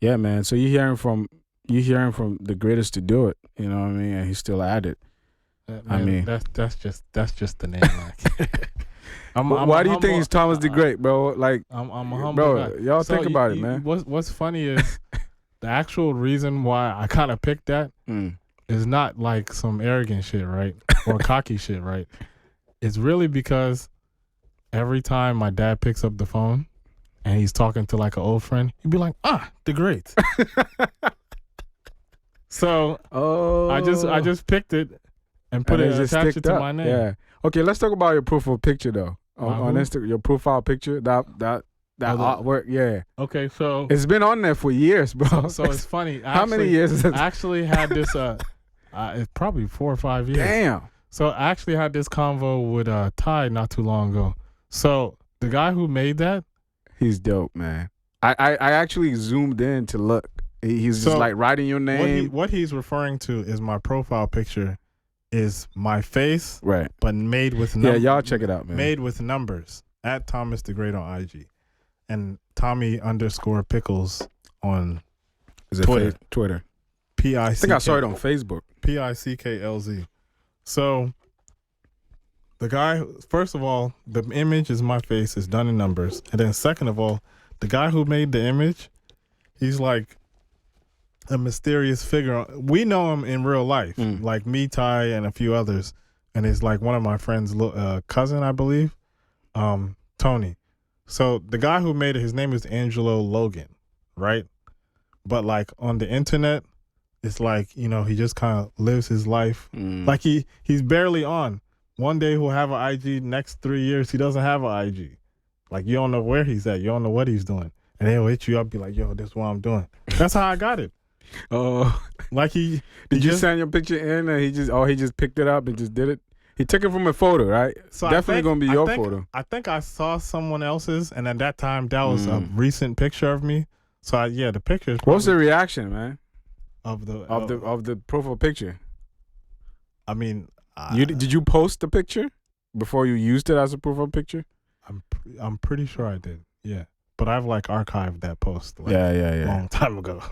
Yeah, man. So you're hearing from the greatest to do it. You know what I mean? And he's still at it. Man, I mean, that's just the name. Like, why do you think he's Thomas the Great, bro? Like, I'm a humble bro, guy. y'all think about it, man. What's funny is the actual reason why I kind of picked that is not like some arrogant shit, right, or cocky shit, right? It's really because every time my dad picks up the phone and he's talking to like an old friend, he'd be like, the great. So I just picked it and put it attached it to my name. Yeah. Okay, let's talk about your profile picture though. On Instagram, your profile picture, that artwork, yeah. Okay, so it's been on there for years, bro. So it's funny. How many years is it? I actually had this it's probably 4 or 5 years. Damn. So I actually had this convo with Ty not too long ago. So the guy who made that, he's dope, man. I actually zoomed in to look. He's just like writing your name. What he's referring to is my profile picture is my face, right? But made with numbers. Yeah, y'all check it out, man. Made with numbers at Thomasthegreat on IG, and Tommy_Pickles on Twitter. I think I saw it on Facebook. PICKLZ. So the guy, first of all, the image is my face, is done in numbers, and then second of all, the guy who made the image, he's like a mysterious figure. We know him in real life, like me, Ty, and a few others. And it's like one of my friend's cousin, I believe, Tony. So the guy who made it, his name is Angelo Logan, right? But like on the internet, it's like, you know, he just kind of lives his life. Like he's barely on. One day he'll have an IG, next 3 years he doesn't have an IG. Like you don't know where he's at, you don't know what he's doing. And he'll hit you up, be like, yo, this is what I'm doing. That's how I got it. Oh, like did you send your picture in and he just picked it up and just did it? He took it from a photo, right? So definitely gonna be your photo. I think I saw someone else's, and at that time that was a recent picture of me. So the picture. What's the reaction, man? Of the profile picture? I mean, did you post the picture before you used it as a profile picture? I'm pretty sure I did. Yeah, but I've like archived that post. Like, yeah, long time ago.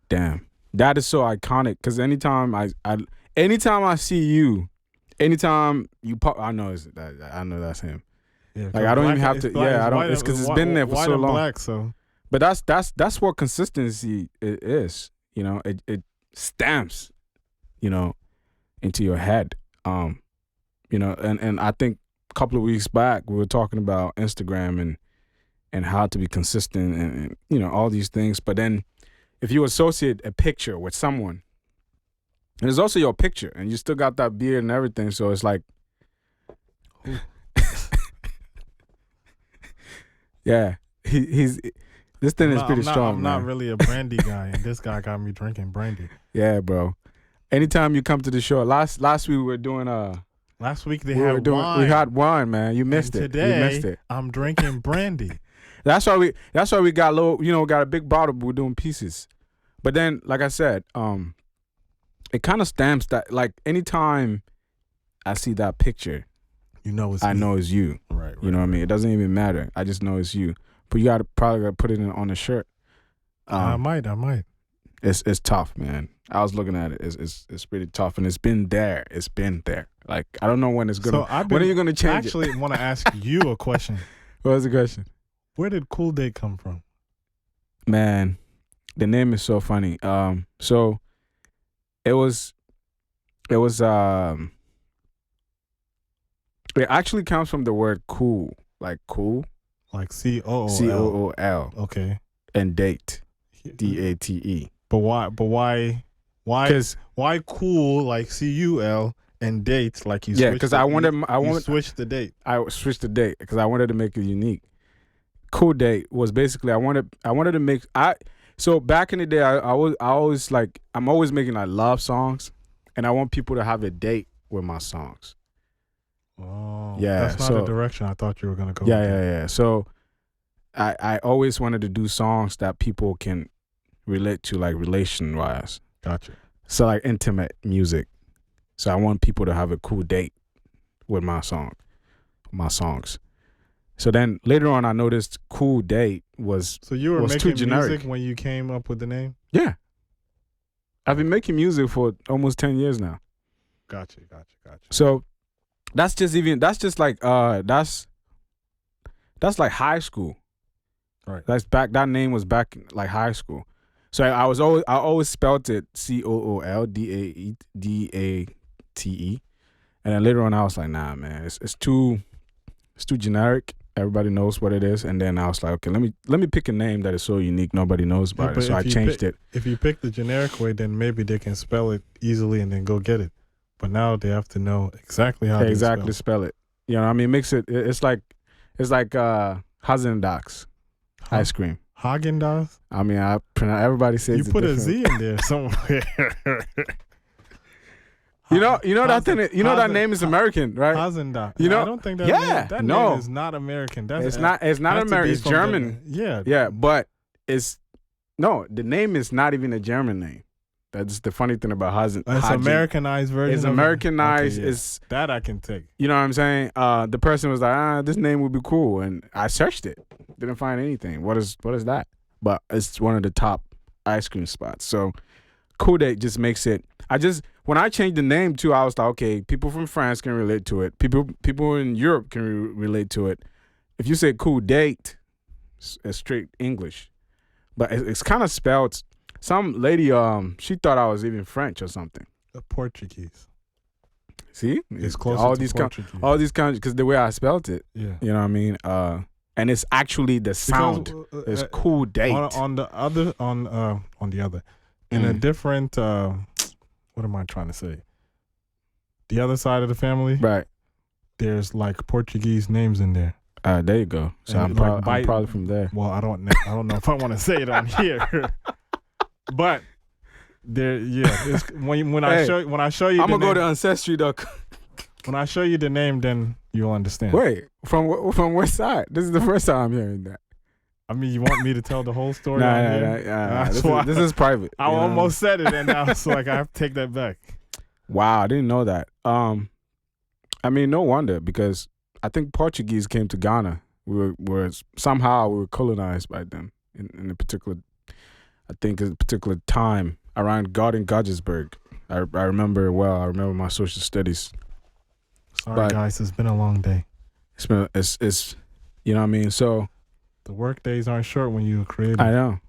Damn, that is so iconic. Because anytime I see you, anytime you pop, I know that's him. Yeah, like I don't even have to. Black, I don't. It's because it's been there for so long. Black, so. But that's what consistency is. You know, it stamps, you know, into your head. You know, and I think a couple of weeks back we were talking about Instagram and how to be consistent and you know all these things. But then if you associate a picture with someone, and it's also your picture, and you still got that beard and everything, so it's like, yeah, he's. This thing is pretty strong, I'm not really a brandy guy, and this guy got me drinking brandy. Yeah, bro. Anytime you come to the show, last week we were doing Last week we had wine, man. You missed it. Today you missed it. I'm drinking brandy. That's why we got got a big bottle, but we're doing pieces. But then, like I said, it kind of stamps that. Like anytime I see that picture, I know it's you. Right. You know what I mean? It doesn't even matter. I just know it's you. But you probably gotta put it on a shirt. I might. It's tough, man. I was looking at it. It's pretty tough, and it's been there. It's been there. Like I don't know when it's gonna. When are you gonna change it? I actually want to ask you a question. What was the question? Where did Culdaet come from? Man, the name is so funny. So it actually comes from the word cool, like cool. Like COOL. COOL. Okay. And date. DATE. But why cool like CUL and date like you? Yeah, because I wanted switch the date. I switched the date because I wanted to make it unique. Culdaet was basically I wanted to make so back in the day I'm always making like love songs, and I want people to have a date with my songs. Oh, yeah, that's not the direction I thought you were gonna go. Yeah. So I always wanted to do songs that people can relate to, like relation wise. Gotcha. So like intimate music. So I want people to have a cool date with my songs. So then later on, I noticed Culdaet was So you were was too making generic. music when you came up with the name? Yeah. I've been making music for almost 10 years now. Gotcha. So that's just like that's like high school. Right. That name was back in, like, high school. So I always spelled it Cooldaate. And then later on I was like, nah, man, it's too generic. Everybody knows what it is. And then I was like, okay, let me pick a name that is so unique nobody knows about it. So I changed it. If you pick the generic way, then maybe they can spell it easily and then go get it. But now they have to know exactly how to spell it. You know what I mean? It's like Hazen-Dazs ice cream. Haagen-Dazs? I mean, everybody says you put a Z in there somewhere. You know that thing. You know that name is American, right? Hazen-Dazs. You know, I don't think that name, name is not American. It's not American. It's German. Yeah, but the name is not even a German name. That's the funny thing about Hazen. It's Americanized version. It's Americanized. Okay, yeah. It's that I can take. You know what I'm saying? The person was like, this name would be cool, and I searched it, didn't find anything. What is that? But it's one of the top ice cream spots. So Culdaet just makes it. When I changed the name too, I was like, okay, people from France can relate to it. People in Europe can relate to it. If you say Culdaet, it's straight English, but it's kind of spelled. Some lady, she thought I was even French or something. Portuguese. See, it's close to Portuguese. All these countries, because the way I spelled it. Yeah. You know what I mean? And it's actually the sound. It's Culdaet. On the other, in a different. What am I trying to say? The other side of the family, right? There's like Portuguese names in there. There you go. So I'm probably from there. Well, I don't know if I want to say it on here. But there, it's, when I show you, I'm gonna go to ancestry.com. When I show you the name, then you'll understand. Wait, from what side? This is the first time I'm hearing that. I mean, you want me to tell the whole story? Nah. This is private. I almost said it, and now it's like I have to take that back. Wow, I didn't know that. I mean, no wonder, because I think Portuguese came to Ghana. We were colonized by them in a particular. I think a particular time around Garden Gaggisburg. I remember it well. I remember my social studies. Sorry, guys, it's been a long day. It's you know what I mean? So the work days aren't short when you're creative. I know.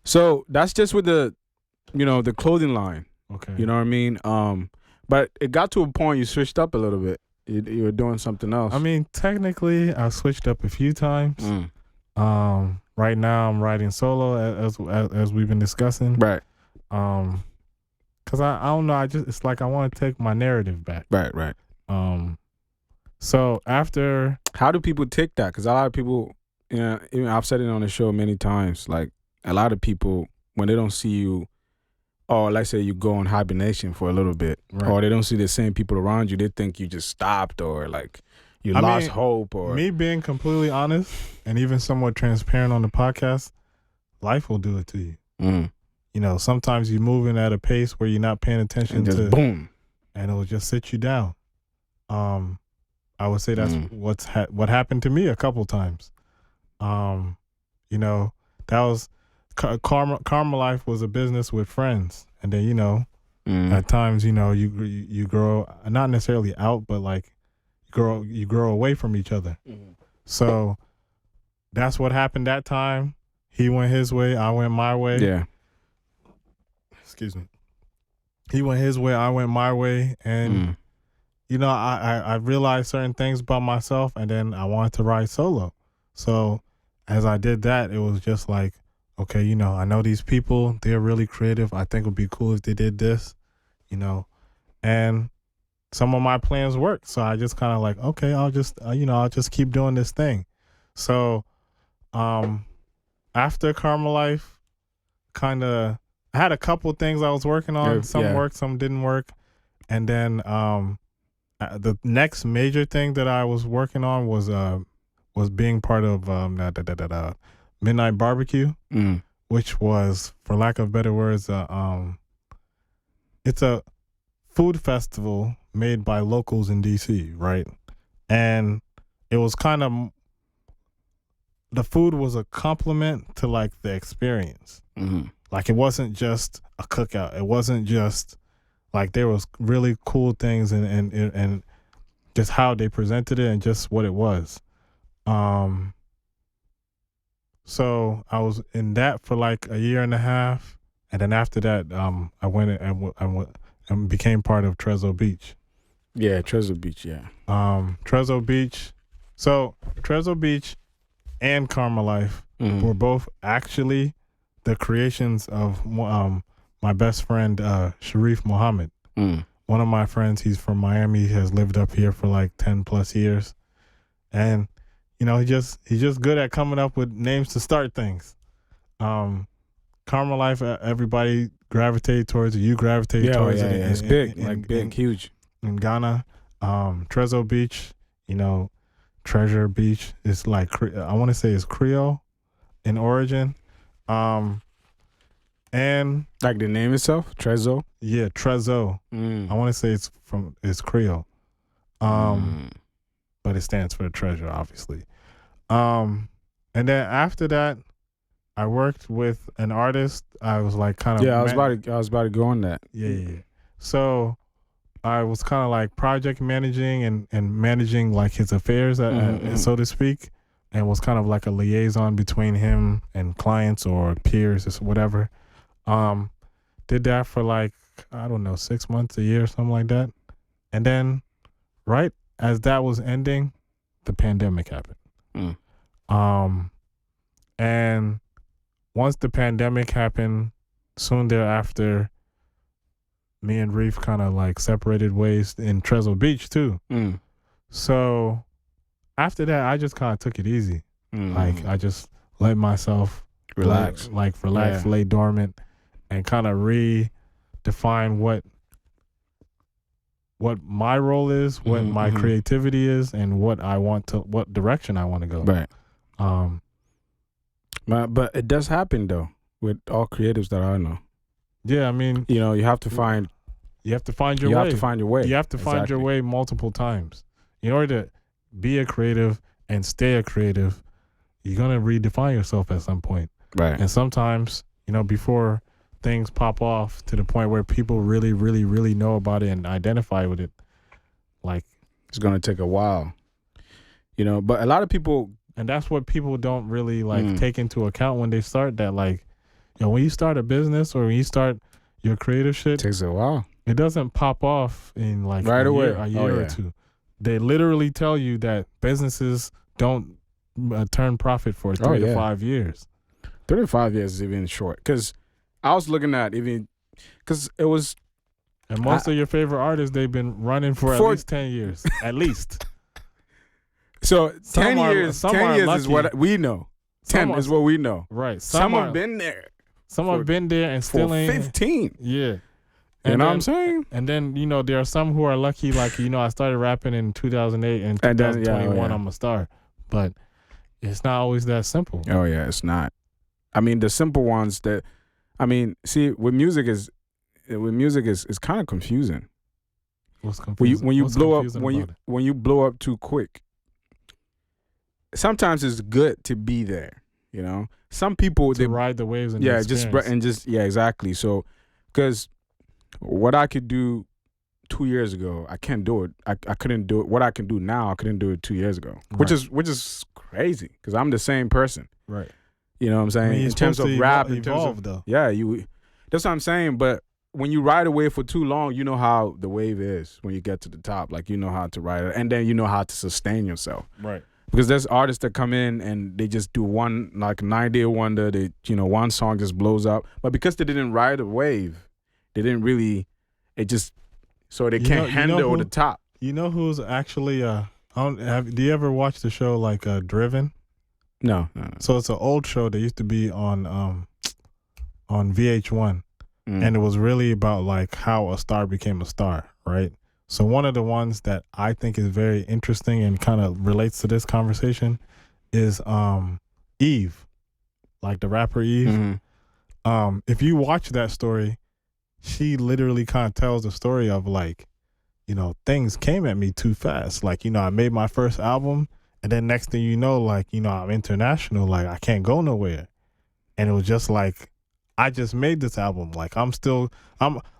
So that's just with the clothing line. Okay. You know what I mean? But it got to a point you switched up a little bit. You were doing something else. I mean, technically, I switched up a few times. Right now, I'm writing solo as we've been discussing. Right. Cause I don't know. It's like I want to take my narrative back. Right. So after, how do people take that? Because a lot of people, even I've said it on the show many times. Like a lot of people, when they don't see you, or let's say you go on hibernation for a little bit, or they don't see the same people around you, they think you just stopped or like. You lost hope, or me being completely honest and even somewhat transparent on the podcast, life will do it to you. You know, sometimes you're moving at a pace where you're not paying attention and just boom, and it'll just sit you down. I would say that's what happened to me a couple times. You know, that was Karmalifee was a business with friends, and then at times you grow not necessarily out, but like. You grow away from each other. So that's what happened that time. He went his way, I went my way. Yeah. Excuse me. He went his way, I went my way, and I realized certain things about myself, and then I wanted to ride solo. So as I did that, it was just like, okay, I know these people, they're really creative. I think it would be cool if they did this, and some of my plans worked, so I just kind of like, okay, I'll just keep doing this thing. So, after Karmalifee, I had a couple things I was working on. Some worked, some didn't work, and then the next major thing that I was working on was being part of Midnight Barbecue, which was, for lack of better words, it's a food festival made by locals in DC, right? And it was kind of the food was a compliment to like the experience. Mm-hmm. Like it wasn't just a cookout. It wasn't just like there was really cool things and just how they presented it and just what it was. So I was in that for like a year and a half, and then after that, I went and became part of Trezzo Beach. Yeah, Trezzo Beach. Yeah. Trezzo Beach. So Trezzo Beach and Karmalifee were both actually the creations of my best friend Sharif Muhammad. One of my friends, he's from Miami. He has lived up here for like 10 plus years, and you know he's just good at coming up with names to start things. Karmalifee, everybody gravitate towards it. You gravitate towards it. It's big, big, huge in Ghana. Trezzo Beach, you know, Treasure Beach is like I want to say it's Creole in origin. And like the name itself, Trezzo. Yeah, Trezzo. I want to say it's Creole. But it stands for treasure, obviously. And then after that, I worked with an artist. I was like kind of I was about to go on that. Yeah. So I was kind of like project managing and managing like his affairs, so to speak, and was kind of like a liaison between him and clients or peers or whatever. Did that for like, I don't know, 6 months, a year, something like that. And then right as that was ending, the pandemic happened. And once the pandemic happened, soon thereafter, me and Reef kind of like separated ways in Trezzo Beach too. So after that, I just kind of took it easy. Like I just let myself relax, lay dormant, and kind of redefine what my role is, what my creativity is, and what direction I want to go. Right. But it does happen though with all creatives that I know. Yeah, I mean, you know, you have to find your way. You have to find your way multiple times. In order to be a creative and stay a creative, you're gonna redefine yourself at some point. Right. And sometimes, you know, before things pop off to the point where people really, really, really know about it and identify with it, like it's gonna take a while. You know, but a lot of people, and that's what people don't really like take into account when they start that. Like, you know, when you start a business or when you start your creative shit, it takes a while. It doesn't pop off in like right away, a year or two. They literally tell you that businesses don't turn profit for 3 to 5 years. 3 to 5 years is even short. Because I was looking at because it was. And most of your favorite artists, they've been running for at least 10 years. At least. So 10 years is what we know. 10 is what we know. Right. Some have been there. Some have been there and still ain't. 15. Yeah. You know what I'm saying? And then, you know, there are some who are lucky, like, you know, I started rapping in 2008 and 2021 I'm a star. But it's not always that simple. Oh, yeah, it's not. I mean, the simple ones see, with music is kind of confusing. What's confusing? When you blow up too quick, sometimes it's good to be there, you know? Some people they ride the waves and exactly. So, because what I could do 2 years ago, I can't do it. I couldn't do it. What I can do now, I couldn't do it 2 years ago, which is crazy because I'm the same person. Right. You know what I'm saying? I mean, in terms of rap, though. Yeah, that's what I'm saying. But when you ride a wave for too long, you know how the wave is when you get to the top. Like, you know how to ride it, and then you know how to sustain yourself. Right. Because there's artists that come in and they just do one, like 9-day wonder. They, you know, one song just blows up. But because they didn't ride a wave, they didn't really. So they can't handle the top. You know who's actually do you ever watch the show like Driven? No. So it's an old show that used to be on VH1, and it was really about like how a star became a star, right? So one of the ones that I think is very interesting and kind of relates to this conversation is Eve, like the rapper Eve. If you watch that story, she literally kind of tells the story of like, you know, things came at me too fast. Like, you know, I made my first album And then next thing you know, like, you know, I'm international, like I can't go nowhere. And it was just like, I just made this album. Like I'm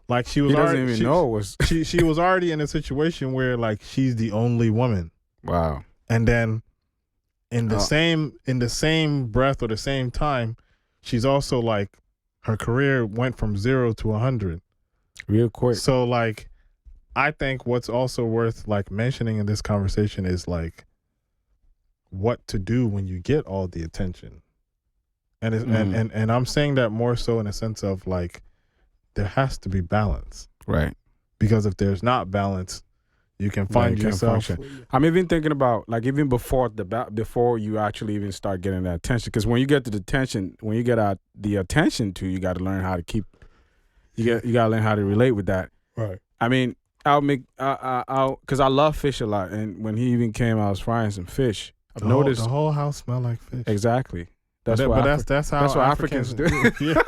like she was He doesn't already even know it was. she was already in a situation where like she's the only woman. Wow. And then in the same breath or the same time, she's also like her career went from 0 to 100 real quick. So like I think what's also worth like mentioning in this conversation is like what to do when you get all the attention. And and I'm saying that more so in a sense of like there has to be balance. Right. Because if there's not balance, you can find yourself. I'm even thinking about like even before you actually even start getting that attention. Because when you get to the attention, when you get the attention to, you got to learn how to keep. You got to learn how to relate with that. Right. I mean, because I love fish a lot, and when he even came, I was frying some fish. I've noticed the whole house smelled like fish. Exactly. That's how that's what Africans do. Yeah.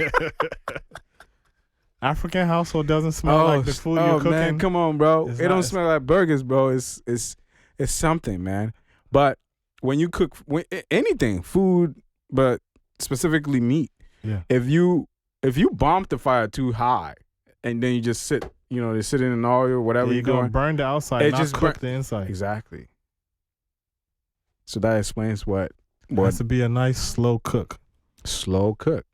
African household doesn't smell like the food you're cooking. Man, come on, bro. It don't smell like burgers, bro. It's something, man. But when you cook anything, food, but specifically meat, if you bomb the fire too high and then you just sit, you know, they sit in an oil or whatever you're gonna doing, burn the outside, not cook the inside. Exactly. So that explains what it has to be a nice slow cook. Slow cook.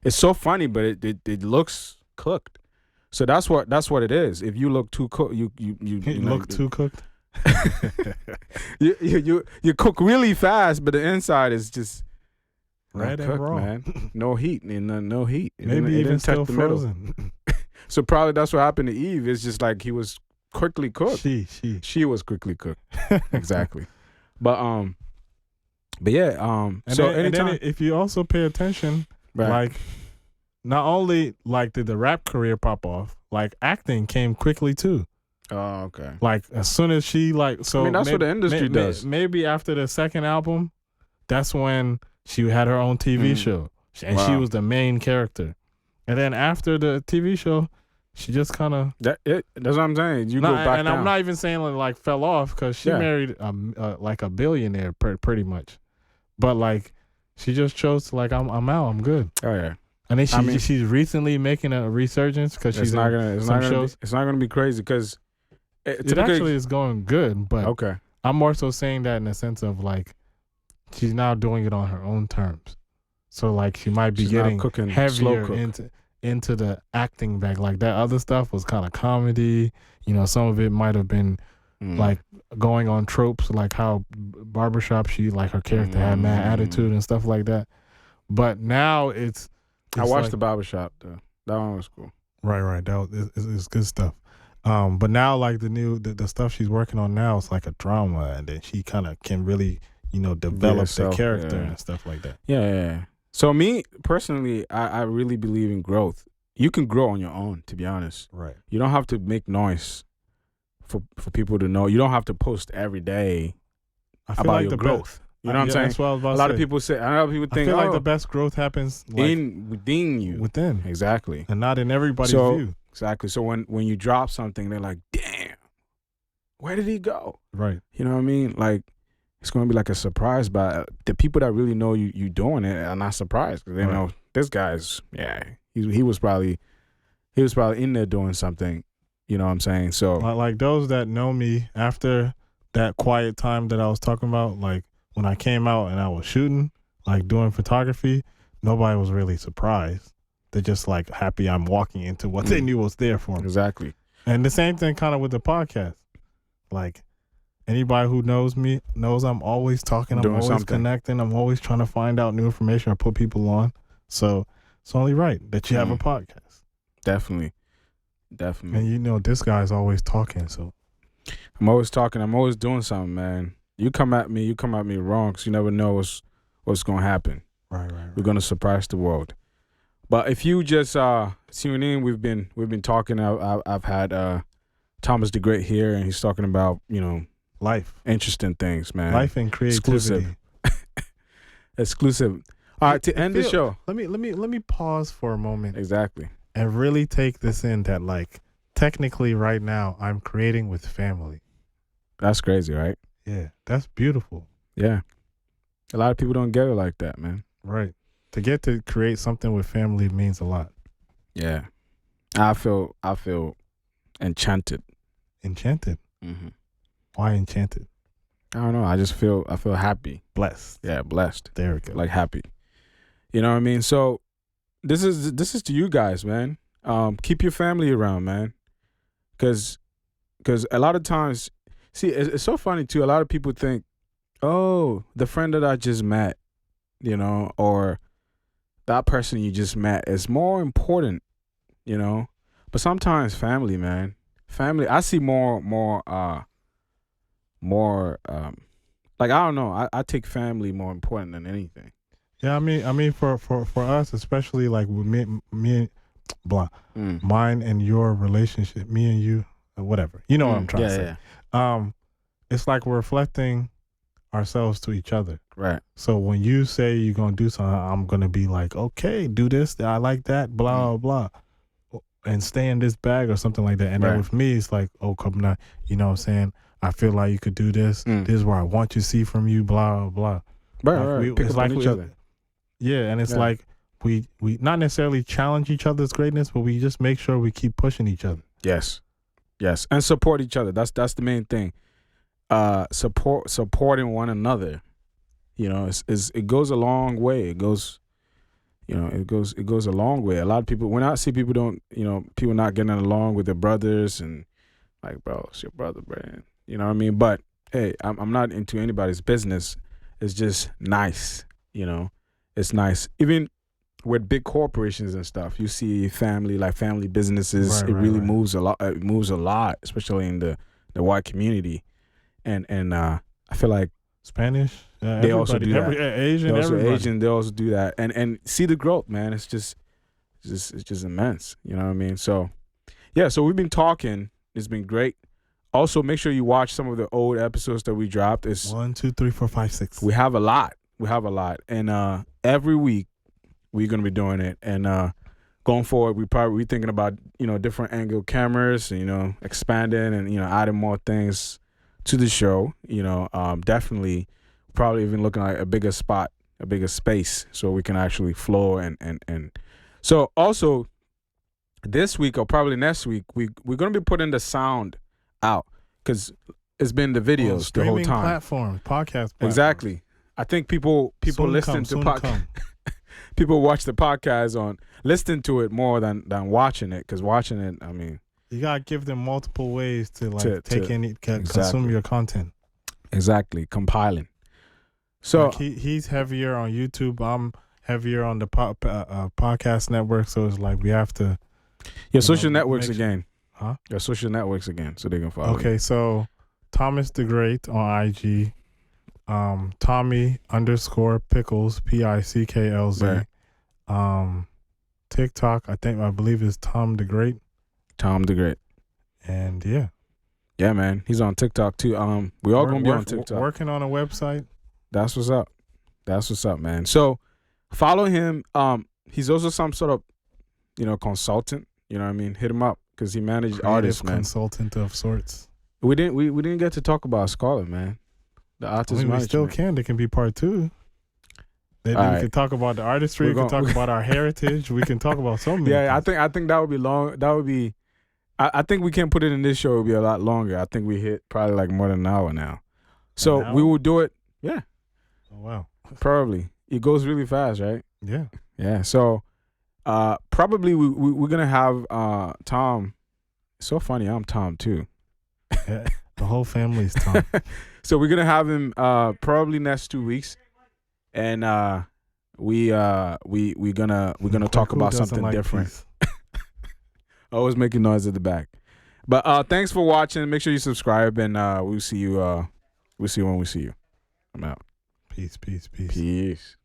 It's so funny, but it looks cooked. So that's what it is. If you look too cooked, you look too cooked. you cook really fast, but the inside is just red and raw, man. No heat, no heat. Maybe even still frozen. So probably that's what happened to Eve. It's just like he was quickly cooked. She was quickly cooked. Exactly. But yeah. And so anytime, if you also pay attention, like. Not only like did the rap career pop off, like acting came quickly too. Oh, okay. Like as soon as she like, so I mean that's what the industry does. Maybe after the second album, that's when she had her own TV show, and she was the main character. And then after the TV show, she just kind of that's what I'm saying. You go back and down. I'm not even saying like fell off because she married like a billionaire pretty much, but like she just chose to like I'm out, I'm good. Oh yeah. And then she's recently making a resurgence because she's it's not gonna be crazy because it actually is going good. But okay, I'm more so saying that in the sense of like she's now doing it on her own terms. So like she might be getting heavier into the acting bag. Like that other stuff was kind of comedy. You know, some of it might have been like going on tropes, like how Barbershop, she like her character had mad attitude and stuff like that. But now it's I watched the Barbershop though. That one was cool. Right. That is good stuff. But now like the stuff she's working on now is like a drama, and then she kind of can really, you know, develop the character and stuff like that. Yeah. So me personally, I really believe in growth. You can grow on your own, to be honest. Right. You don't have to make noise for people to know. You don't have to post every day about your growth. You know what I'm saying? That's what I was about a lot of people say. A lot of people think, I feel like the best growth happens like within you. Within. Exactly. And not in everybody's view. Exactly. So when you drop something, they're like, damn, where did he go? Right. You know what I mean? Like, it's going to be like a surprise, but the people that really know you doing it are not surprised because they know this guy's, he was probably in there doing something. You know what I'm saying? So like those that know me after that quiet time that I was talking about, like, when I came out and I was shooting, like doing photography, nobody was really surprised. They're just like happy I'm walking into what they knew was there for me. Exactly. And the same thing kind of with the podcast. Like anybody who knows me knows I'm always talking, I'm always connecting, I'm always trying to find out new information or put people on. So it's only right that you have a podcast. Definitely. And you know this guy's always talking, so I'm always talking, I'm always doing something, man. You come at me wrong because you never know what's going to happen. Right. We're going to surprise the world. But if you just tune in, we've been talking. I've had Thomasthegreat here, and he's talking about, you know, life, interesting things, man. Life and creativity. Exclusive. All right, to end the show. Let me pause for a moment. Exactly. And really take this in that like technically right now I'm creating with family. That's crazy, right? Yeah, that's beautiful. Yeah. A lot of people don't get it like that, man. Right. To get to create something with family means a lot. Yeah. I feel enchanted. Enchanted. Mm-hmm. Why enchanted? I don't know. I feel happy. Blessed. Yeah, blessed. There we go. Like happy. You know what I mean? So this is to you guys, man. Keep your family around, man. Cause a lot of times, see, it's so funny too. A lot of people think, oh, the friend that I just met, you know, or that person you just met is more important, you know. But sometimes family, man, family. I see more like, I don't know. I take family more important than anything. Yeah, I mean, for us, especially like with me, mine and your relationship, me and you, or whatever. You know what I'm trying to say. Yeah. It's like we're reflecting ourselves to each other. Right. So when you say you're gonna do something, I'm gonna be like, okay, do this. I like that. Blah blah, and stay in this bag or something like that. And then with me, it's like, oh, come on, you know what I'm saying? I feel like you could do this. This is what I want to see from you. Blah blah. Right. Pick it's up like on each other. Yeah, and it's like we not necessarily challenge each other's greatness, but we just make sure we keep pushing each other. Yes, and support each other. That's the main thing. Supporting one another. You know, it goes a long way. It goes a long way. A lot of people, when I see people people not getting along with their brothers, and like, bro, it's your brother, man. You know what I mean? But hey, I'm not into anybody's business. It's just nice, you know. It's nice. Even with big corporations and stuff, you see family businesses. It really moves a lot. It moves a lot, especially in the white community. And I feel like Spanish, they also do that. Asian, they also do that. And see the growth, man. It's just immense. You know what I mean? So yeah. So we've been talking. It's been great. Also, make sure you watch some of the old episodes that we dropped. It's 1, 2, 3, 4, 5, 6. We have a lot. And every week we're gonna be doing it. And going forward, we thinking about different angle cameras, and expanding and adding more things to the show. Definitely, probably even looking at a bigger spot, a bigger space, so we can actually flow and. So also, this week or probably next week, we're gonna be putting the sound out because it's been the videos the whole time. Podcast platform. Exactly. I think people listen to podcast. People watch the podcast listen to it more than watching it, because watching it, I mean, you gotta give them multiple ways to consume your content. Exactly, compiling. So like he's heavier on YouTube. I'm heavier on the podcast network. So it's like we have to. Your social networks again. Huh? Your social networks again, so they can follow. Okay, so Thomasthegreat on IG. Tommy_Pickles PICKLZ. Right. TikTok, I believe is Tom the Great. Tom the Great. And yeah, man, he's on TikTok too. We all gonna be on TikTok. Working on a website. That's what's up, man. So follow him. He's also some sort of consultant. You know what I mean? Hit him up because he managed artists, man. Consultant of sorts. We didn't get to talk about Scarlett, man. The artist management. We still can. There can be part 2. We can talk about the artistry. We can talk about our heritage. We can talk about so many. Yeah, things. I think that would be long. That would be. I think we can put it in this show. It would be a lot longer. I think we hit probably like more than an hour now. So we will do it. Yeah. Oh wow. Probably. It goes really fast, right? Yeah. Yeah. So, probably we're gonna have Tom. It's so funny. I'm Tom too. Yeah, the whole family's Tom. So we're gonna have him probably next 2 weeks, and we're gonna talk about something different. Always making noise at the back, but thanks for watching. Make sure you subscribe, and we'll see you when we see you. I'm out. Peace. Peace.